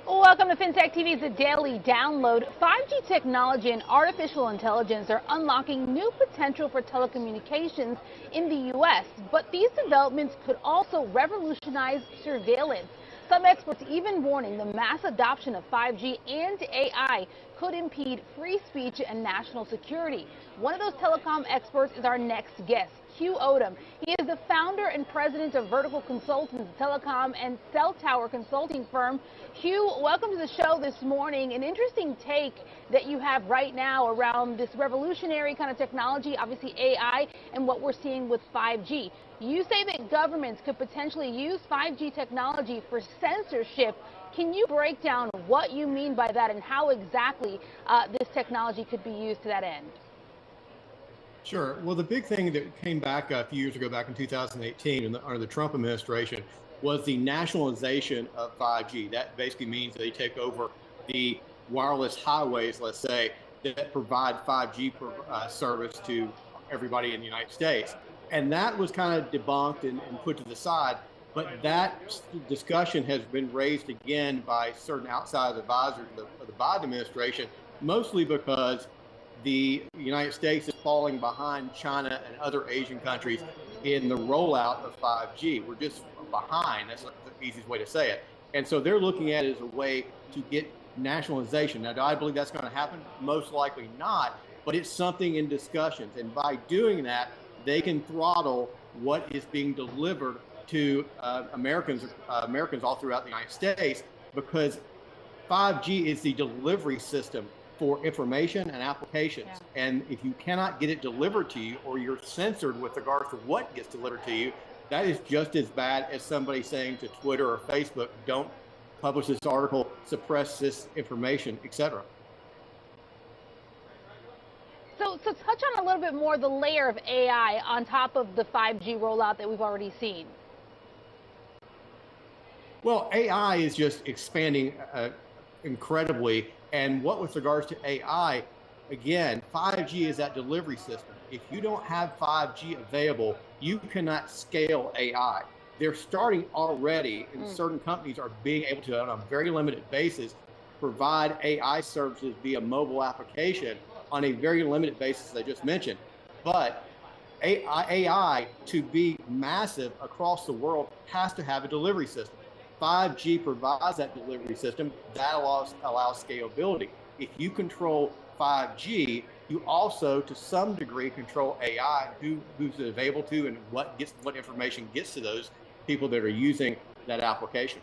Welcome to Fintech TV's Daily Download. 5G technology and artificial intelligence are unlocking new potential for telecommunications in the U.S., but these developments could also revolutionize surveillance. Some experts even warning the mass adoption of 5G and AI could impede free speech and national security. One of those telecom experts is our next guest, Hugh Odom. He is the founder and president of Vertical Consultants, telecom and cell tower consulting firm. Hugh, welcome to the show this morning. An interesting take that you have right now around this revolutionary kind of technology, obviously AI, and what we're seeing with 5G. You say that governments could potentially use 5G technology for censorship. Can you break down what you mean by that and how exactly this technology could be used to that end? Sure. Well, the big thing that came back a few years ago, back in 2018, under the Trump administration, was the nationalization of 5G. That basically means they take over the wireless highways, let's say, that provide 5G service to everybody in the United States. And that was kind of debunked and put to the side. But that discussion has been raised again by certain outside advisors of the Biden administration, mostly because the United States is falling behind China and other Asian countries in the rollout of 5G. We're just behind. That's the easiest way to say it. And so they're looking at it as a way to get nationalization. Now, do I believe that's going to happen? Most likely not, but it's something in discussions. And by doing that, they can throttle what is being delivered to Americans all throughout the United States, because 5G is the delivery system for information and applications. Yeah. And if you cannot get it delivered to you, or you're censored with regards to what gets delivered to you, that is just as bad as somebody saying to Twitter or Facebook, don't publish this article, suppress this information, etc. So touch on a little bit more the layer of AI on top of the 5G rollout that we've already seen. Well, AI is just expanding incredibly. And what with regards to AI, again, 5G is that delivery system. If you don't have 5G available, you cannot scale AI. They're starting already, and certain companies are being able to, on a very limited basis, provide AI services via mobile application on a very limited basis, as I just mentioned. But AI, to be massive across the world, has to have a delivery system. 5G provides that delivery system that allows scalability. If you control 5G, you also, to some degree, control AI, who's available to, and what information gets to those people that are using that application.